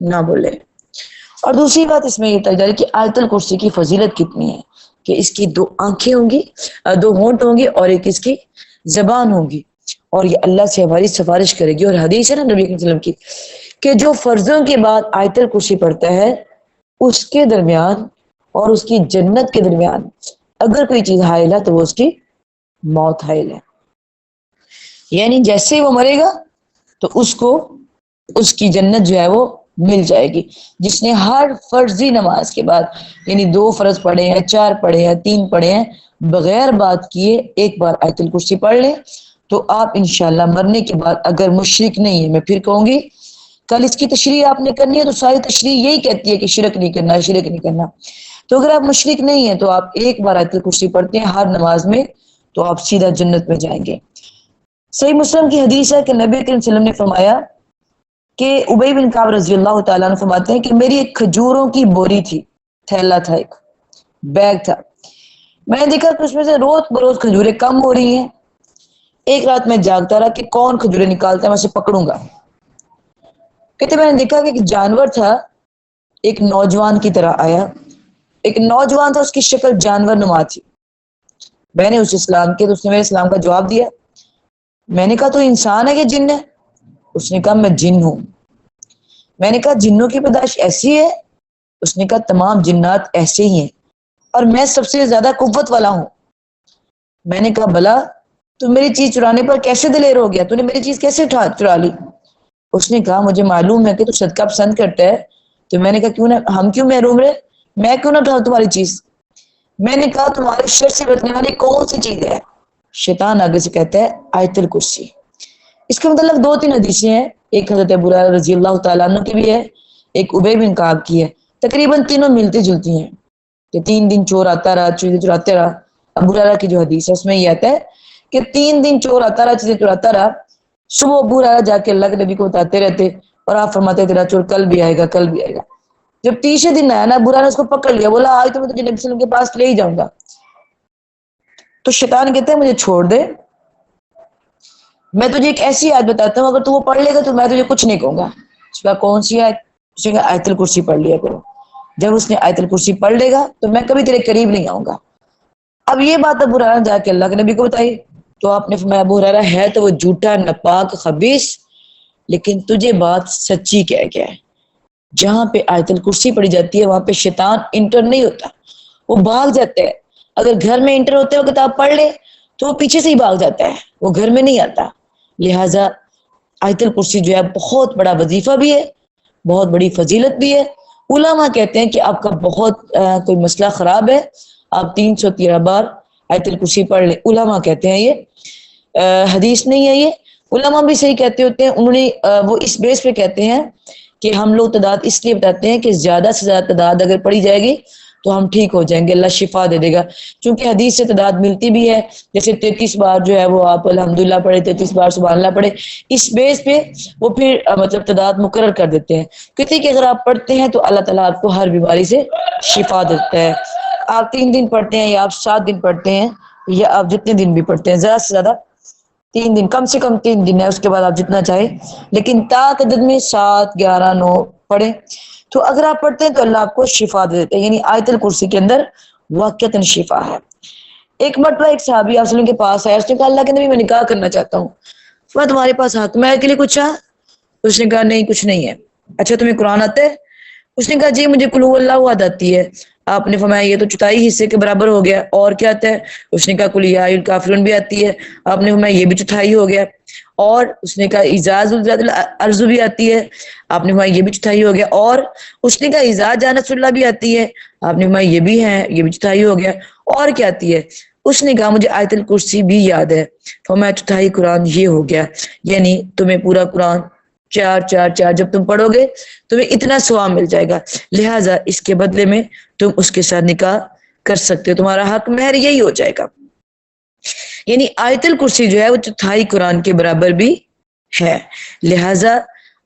نہ بولے۔ اور دوسری بات اس میں یہ بتائی جا رہی ہے کہ آیت الکرسی کی فضیلت کتنی ہے کہ اس کی 2 آنکھیں ہوں گی، 2 ہونٹ ہوں گی اور ایک اس کی زبان ہوگی، اور یہ اللہ سے ہماری سفارش کرے گی۔ اور حدیث ہے نا نبی کریم صلی اللہ علیہ وسلم کی کہ جو فرضوں کے بعد آیت الکرسی پڑھتا ہے اس کے درمیان اور اس کی جنت کے درمیان اگر کوئی چیز حائل ہے تو وہ اس کی موت حائل ہے، یعنی جیسے ہی وہ مرے گا تو اس کو اس کی جنت جو ہے وہ مل جائے گی۔ جس نے ہر فرضی نماز کے بعد یعنی 2 فرض پڑھے ہیں، 4 پڑھے ہیں، 3 پڑھے ہیں، بغیر بات کیے ایک بار آیت الکرسی پڑھ لیں تو آپ انشاءاللہ مرنے کے بعد اگر مشرک نہیں ہے، میں پھر کہوں گی کل اس کی تشریح آپ نے کرنی ہے تو ساری تشریح یہی کہتی ہے کہ شرک نہیں کرنا، شرک نہیں کرنا۔ تو اگر آپ مشرک نہیں ہیں تو آپ ایک بار آیت الکرسی پڑھتے ہیں ہر نماز میں تو آپ سیدھا جنت میں جائیں گے۔ صحیح مسلم کی حدیث ہے کہ نبی کریم صلی اللہ علیہ وسلم نے فرمایا کہ ابی بن کعب رضی اللہ تعالیٰ عنہ فرماتے ہیں کہ میری ایک کھجوروں کی بوری تھی، تھیلا تھا، ایک بیگ تھا، میں نے دیکھا کہ اس میں سے روز بروز کھجوریں کم ہو رہی ہیں۔ ایک رات میں جاگتا رہا کہ کون کھجوریں نکالتا ہے، میں اسے پکڑوں گا۔ کہتے میں نے دیکھا کہ ایک جانور تھا، ایک نوجوان کی طرح آیا، ایک نوجوان تھا، اس کی شکل جانور نما تھی۔ میں نے اس اسلام کے تو اس نے میرے اسلام کا جواب دیا۔ میں نے کہا تو انسان ہے کہ جن ہے؟ اس نے کہا میں جن ہوں۔ میں نے کہا جنوں کی پیدائش ایسی ہے؟ اس نے کہا تمام جنات ایسے ہی ہیں اور میں سب سے زیادہ قوت والا ہوں۔ میں نے کہا بلا تو میری چیز چرانے پر کیسے دلیر ہو گیا، تو نے میری چیز کیسے چرا لی؟ اس نے کہا مجھے معلوم ہے کہ تو صدقہ پسند کرتا ہے، تو میں نے کہا کیوں نہ ہم کیوں محروم رہے، میں کیوں نہ اٹھاؤں تمہاری چیز؟ میں نے کہا تمہارے شر سے بچنے والی کون سی چیز ہے؟ شیطان آگے سے کہتا ہے آیت الکرسی۔ اس کے متعلق 2-3 حدیثیں ہیں، ایک حضرت ابو ہریرہ رضی اللہ تعالیٰ عنہ کی بھی ہے، ایک ابی بن کعب کی ہے، تقریباً تینوں ملتی جلتی ہیں کہ 3 دن چور آتا رہا، چیزیں چراتے رہا۔ ابو ہریرہ کی جو حدیث ہے اس میں یہ آتا ہے کہ 3 دن چور آتا رہا، چیزیں چراتا رہا، صبح ابو ہریرہ جا کے اللہ کے نبی کو بتاتے رہتے اور آپ فرماتے تیرا چور کل بھی آئے گا، کل بھی آئے گا۔ جب تیسرے دن آیا نا ابو ہریرہ نے اس کو پکڑ لیا، بولا آج تو میں تجھے نبی صلی اللہ علیہ وسلم کے پاس لے ہی جاؤں گا۔ تو شیطان کہتے ہیں مجھے چھوڑ دے، میں تجھے ایک ایسی آیت بتاتا ہوں اگر تو وہ پڑھ لے گا تو میں تجھے کچھ نہیں کہوں گا۔ اس کا کون سی آیت؟ اس نے کہا آیت الکرسی پڑھ لیا کرو، جب اس نے آیت الکرسی پڑھ لے گا تو میں کبھی تیرے قریب نہیں آؤں گا۔ اب یہ بات ابو ہریرہ نے جا کے اللہ کے نبی کو بتائی تو آپ نے فرمایا ابو ہریرہ ہے تو وہ جھوٹا، ناپاک، خبیث، لیکن تجھے بات سچی کہہ گیا ہے۔ جہاں پہ آیت الکرسی پڑھی جاتی ہے وہاں پہ شیطان انٹر نہیں ہوتا، وہ بھاگ جاتا ہے۔ اگر گھر میں انٹر ہوتے ہو کتاب پڑھ لے تو وہ پیچھے سے ہی بھاگ جاتا ہے، وہ گھر میں نہیں آتا۔ لہٰذا آیت الکرسی جو ہے بہت بڑا وظیفہ بھی ہے، بہت بڑی فضیلت بھی ہے۔ علماء کہتے ہیں کہ آپ کا بہت کوئی مسئلہ خراب ہے، آپ 313 بار آیت الکرسی پڑھ لیں۔ علماء کہتے ہیں، یہ حدیث نہیں ہے، یہ علماء بھی صحیح کہتے ہوتے ہیں۔ انہوں نے وہ اس بیس پہ کہتے ہیں کہ ہم لوگ تعداد اس لیے بتاتے ہیں کہ زیادہ سے زیادہ تعداد اگر پڑھی جائے گی تو ہم ٹھیک ہو جائیں گے، اللہ شفا دے دے گا، چونکہ حدیث سے تعداد ملتی بھی ہے۔ جیسے 33 بار جو ہے وہ آپ الحمدللہ پڑھے، 33 بار سبحان اللہ پڑھے، اس بیس پہ وہ پھر مطلب تعداد مقرر کر دیتے ہیں، کہتے ہیں کہ اگر آپ پڑھتے ہیں تو اللہ تعالیٰ آپ کو ہر بیماری سے شفا دیتا ہے۔ آپ 3 دن پڑھتے ہیں یا آپ 7 دن پڑھتے ہیں یا آپ جتنے دن بھی پڑھتے ہیں، زیادہ سے زیادہ 3 دن، کم سے کم 3 دن ہے، اس کے بعد آپ جتنا چاہیں، لیکن تعداد میں 7، 11، 9 پڑھیں تو اگر آپ پڑھتے ہیں تو اللہ آپ کو شفا دے دیتے ہیں، یعنی آیت الکرسی کے اندر واقعتاً شفا ہے۔ ایک مرتبہ ایک صحابی آپ کے پاس آیا، اس نے کہا اللہ کے نبی میں نکاح کرنا چاہتا ہوں، میں تمہارے پاس حق میں کے لیے کچھ ہے؟ اس نے کہا نہیں کچھ نہیں ہے۔ اچھا تمہیں قرآن آتا ہے؟ اس نے کہا جی مجھے قل هو اللہ احد آتی ہے۔ آپ نے فرمایا یہ تو 4 حصے کے برابر ہو گیا، اور کیا آتا ہے؟ اس نے کہا قل یا ایھا الکافرون بھی آتی ہے۔ آپ نے فرمایا یہ بھی 4 ہو گیا، اور اس نے کہا اذا زلزلت الارض بھی آتی ہے۔ آپ نے فرمایا یہ بھی 4 ہو گیا، اور اس نے کہا اذا جاء نصر اللہ بھی آتی ہے۔ آپ نے فرمایا یہ بھی ہے، یہ بھی 4 ہو گیا، اور کیا آتی ہے؟ اس نے کہا مجھے آیت الکرسی بھی یاد ہے۔ فرمایا 4 قرآن یہ ہو گیا، یعنی تمہیں پورا قرآن 4 جب تم پڑھو گے تمہیں اتنا ثواب مل جائے گا، لہٰذا اس کے بدلے میں تم اس کے ساتھ نکاح کر سکتے ہو، تمہارا حق مہر یہی ہو جائے گا۔ یعنی آیت الکرسی جو ہے وہ 4 قرآن کے برابر بھی ہے، لہٰذا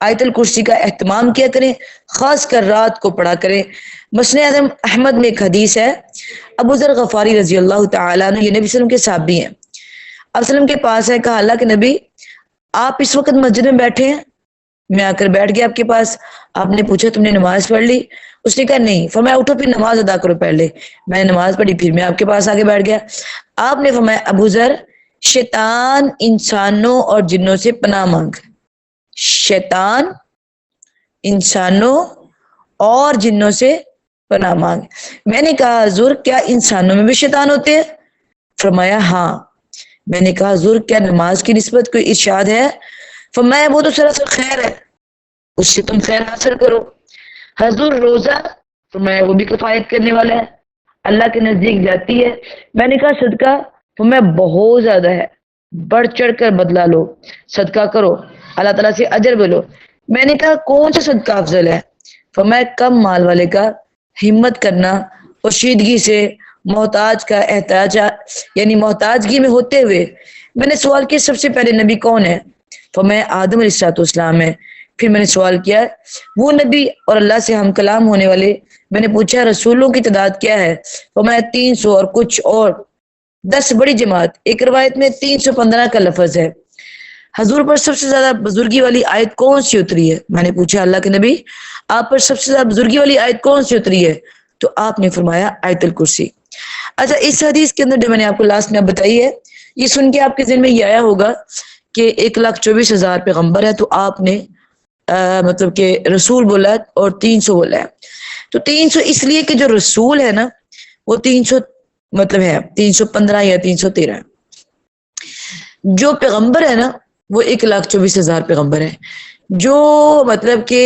آیت الکرسی کا اہتمام کیا کریں، خاص کر رات کو پڑھا کریں۔ مسند احمد میں ایک حدیث ہے، ابو ذر غفاری رضی اللہ تعالیٰ عنہ، یہ نبی صلی اللہ علیہ وسلم کے صحابی ہیں، آپ وسلم کے پاس ہے، کہا اللہ کے نبی آپ اس وقت مسجد میں بیٹھے ہیں؟ میں آ کر بیٹھ گیا آپ کے پاس، آپ نے پوچھا تم نے نماز پڑھ لی؟ اس نے کہا نہیں۔ فرمایا اٹھو پھر نماز ادا کرو پہلے۔ میں نے نماز پڑھی، پھر میں آپ کے پاس آگے بیٹھ گیا۔ آپ نے فرمایا ابو ذر، شیطان انسانوں اور جنوں سے پناہ مانگ، شیطان انسانوں اور جنوں سے پناہ مانگ۔ میں نے کہا حضور کیا انسانوں میں بھی شیطان ہوتے ہیں؟ فرمایا ہاں۔ میں نے کہا حضور کیا نماز کی نسبت کوئی ارشاد ہے؟ فرمایا وہ تو سراسر خیر ہے، اس سے تم خیر حاصل کرو۔ حضور روزہ؟ فرمایا وہ بھی کفایت کرنے والا ہے، اللہ کے نزدیک جاتی ہے۔ میں نے کہا صدقہ؟ فرمایا بہت زیادہ ہے، بڑھ چڑھ کر بدلا لو، صدقہ کرو، اللہ تعالیٰ سے اجر بلو۔ میں نے کہا کون سا صدقہ افضل ہے؟ فرمایا کم مال والے کا ہمت کرنا، پوشیدگی سے محتاج کا احتیاج، یعنی محتاجگی میں ہوتے ہوئے۔ میں نے سوال کیا سب سے پہلے نبی کون ہے؟ فرمایا آدم علیہ السلام ہے۔ پھر میں نے سوال کیا وہ نبی اور اللہ سے ہم کلام ہونے والے؟ میں نے پوچھا رسولوں کی تعداد کیا ہے؟ فرمایا 300 اور کچھ اور 10 بڑی جماعت۔ ایک روایت میں 315 کا لفظ ہے۔ حضور پر سب سے زیادہ بزرگی والی آیت کون سی اتری ہے؟ میں نے پوچھا اللہ کے نبی آپ پر سب سے زیادہ بزرگی والی آیت کون سی اتری ہے؟ تو آپ نے فرمایا آیت الکرسی۔ اچھا اس حدیث کے اندر جو میں نے آپ کو لاسٹ میں بتائی ہے، یہ سن کے آپ کے ذہن میں یہ آیا ہوگا کہ 1,24,000 پیغمبر ہے تو آپ نے مطلب کہ رسول بولا ہے اور 300 بولا ہے۔ تو 300 اس لیے کہ جو رسول ہے نا وہ 300 مطلب ہے 315 یا 313 ہے، جو پیغمبر ہے نا وہ 1,24,000 پیغمبر ہے۔ جو مطلب کہ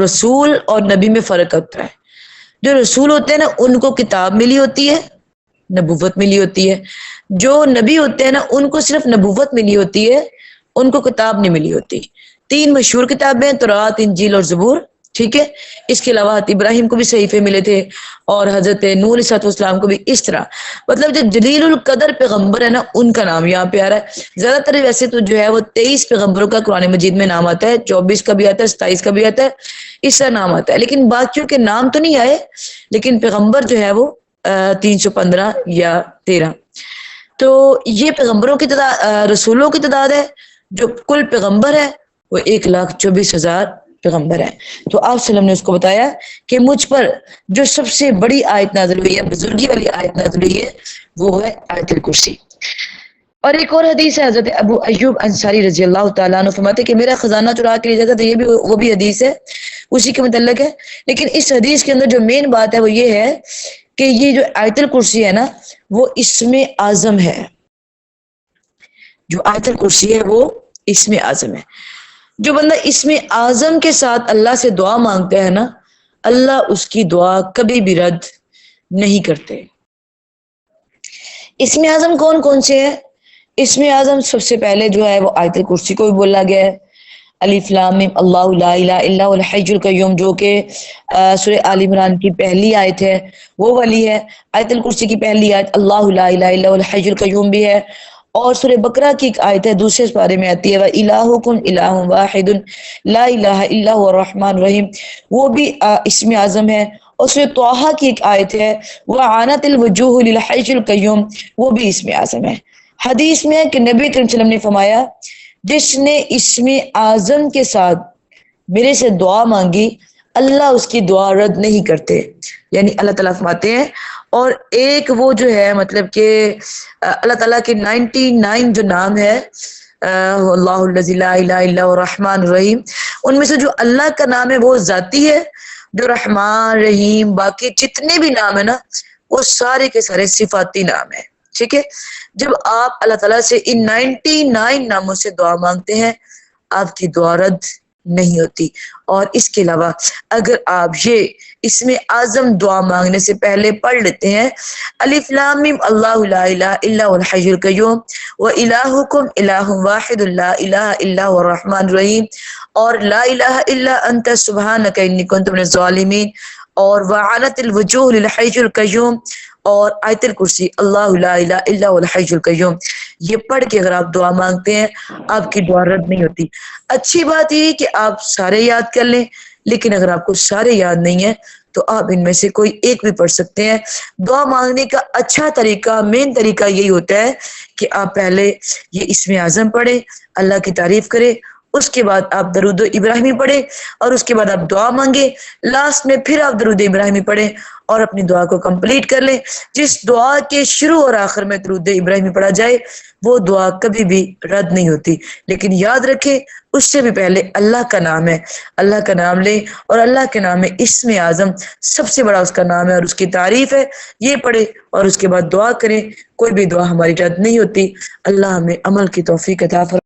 رسول اور نبی میں فرق ہوتا ہے، جو رسول ہوتے ہیں نا ان کو کتاب ملی ہوتی ہے، نبوت ملی ہوتی ہے۔ جو نبی ہوتے ہیں نا ان کو صرف نبوت ملی ہوتی ہے، ان کو کتاب نہیں ملی ہوتی۔ 3 مشہور کتابیں تورات، انجیل اور زبور، ٹھیک ہے۔ اس کے علاوہ ابراہیم کو بھی صحیفے ملے تھے اور حضرت نوح علیہ السلام کو بھی۔ اس طرح مطلب جو جلیل القدر پیغمبر ہے نا ان کا نام یہاں پہ آ رہا ہے۔ زیادہ تر ویسے تو جو ہے وہ 23 پیغمبروں کا قرآن مجید میں نام آتا ہے، 24 کا بھی آتا ہے، 27 کا بھی آتا ہے، اس طرح نام آتا ہے، لیکن باقیوں کے نام تو نہیں آئے، لیکن پیغمبر جو ہے وہ 315 یا 13۔ تو یہ پیغمبروں کی تعداد، رسولوں کی تعداد ہے۔ جو کل پیغمبر ہے وہ 1,24,000 پیغمبر ہے۔ تو آپ صلی اللہ علیہ وسلم نے اس کو بتایا کہ مجھ پر جو سب سے بڑی آیت نازل ہوئی ہے، بزرگی والی آیت نازل ہوئی ہے، وہ ہے آیت الکرسی۔ اور ایک اور حدیث ہے، حضرت ابو ایوب انصاری رضی اللہ تعالیٰ عنہ فرماتے کہ میرا خزانہ چرا کے لے جاتا تھا، یہ بھی وہ بھی حدیث ہے، اسی کے متعلق ہے۔ لیکن اس حدیث کے اندر جو مین بات ہے وہ یہ ہے کہ یہ جو آیت الکرسی ہے نا وہ اسم اعظم ہے۔ جو آیت الکرسی ہے وہ اسم اعظم ہے۔ جو بندہ اسم اعظم کے ساتھ اللہ سے دعا مانگتا ہے نا اللہ اس کی دعا کبھی بھی رد نہیں کرتے۔ اسم اعظم کون کون سے ہیں؟ اسم اعظم سب سے پہلے جو ہے وہ آیت الکرسی کو بھی بولا گیا ہے، الف لام میم اللہ لا الہ الا هو الحی القیوم، جو کہ سورہ آل عمران کی پہلی آیت ہے وہ والی ہے۔ آیت الکرسی کی پہلی آیت اللہ لا الہ الا هو الحی القیوم بھی ہے، اور سورہ بقرہ کی ایک آیت ہے دوسرے پارے میں آتی ہے وَإِلَٰهُكُمْ إِلَٰهٌ وَاحِدٌ لَا إِلَٰهَ إِلَّا هُوَ الرَّحْمَٰنُ الرَّحِيمُ، وہ بھی اسم اعظم ہے۔ اور سورہ طٰہٰ کی ایک آیت ہے وَعَانَتِ الْوُجُوهُ لِلْحَيِّ الْقَيُّومِ، وہ بھی اسم اعظم ہے۔ حدیث میں ہے کہ نبی کریم صلی اللہ علیہ وسلم نے فرمایا جس نے اسم اعظم کے ساتھ میرے سے دعا مانگی اللہ اس کی دعا رد نہیں کرتے، یعنی اللہ تعالیٰ فرماتے ہیں۔ اور ایک وہ جو ہے مطلب کہ اللہ تعالیٰ کے 99 جو نام ہے اللہ الذی لا الہ الا هو الرحمن الرحیم، ان میں سے جو اللہ کا نام ہے وہ ذاتی ہے، جو رحمان رحیم باقی جتنے بھی نام ہیں نا وہ سارے کے سارے صفاتی نام ہیں، ٹھیک ہے۔ جب آپ اللہ تعالیٰ سے ان 99 ناموں سے دعا مانگتے ہیں آپ کی دعا رد نہیں ہوتی۔ اور اس کے علاوہ اگر آپ یہ اسم اعظم دعا مانگنے سے پہلے پڑھ لیتے ہیں الف لام میم اللہ لا الہ الا هو الحی القیوم وَإِلَٰهُكُمْ إِلَٰهٌ وَاحِدٌ لَا إِلَٰهَ إِلَّا هُوَ الرَّحْمَٰنُ الرَّحِيمُ، اور لا الہ الا انت سبحانک انی کنت من الظالمین، اور وَعَانَتِ الْوُجُوهُ لِلْحَيِّ الْقَيُّومِ، اور آیت الکرسی اللہ لا الہ الا هو الحی القیوم، یہ پڑھ کے اگر آپ دعا مانگتے ہیں آپ کی دعا رد نہیں ہوتی۔ اچھی بات یہ کہ آپ سارے یاد کر لیں، لیکن اگر آپ کو سارے یاد نہیں ہے تو آپ ان میں سے کوئی ایک بھی پڑھ سکتے ہیں۔ دعا مانگنے کا اچھا طریقہ، مین طریقہ یہی ہوتا ہے کہ آپ پہلے یہ اسم اعظم پڑھیں، اللہ کی تعریف کریں، اس کے بعد آپ درود ابراہیمی پڑھیں اور اس کے بعد آپ دعا مانگیں، لاسٹ میں پھر آپ درود ابراہیمی پڑھیں اور اپنی دعا کو کمپلیٹ کر لیں۔ جس دعا کے شروع اور آخر میں درود ابراہیمی پڑھا جائے وہ دعا کبھی بھی رد نہیں ہوتی، لیکن یاد رکھیں اس سے بھی پہلے اللہ کا نام ہے، اللہ کا نام لیں، اور اللہ کے نام میں اسم اعظم سب سے بڑا اس کا نام ہے اور اس کی تعریف ہے، یہ پڑھیں اور اس کے بعد دعا کریں۔ کوئی بھی دعا ہماری رد نہیں ہوتی۔ اللہ ہمیں عمل کی توفیق عطا فرمائے۔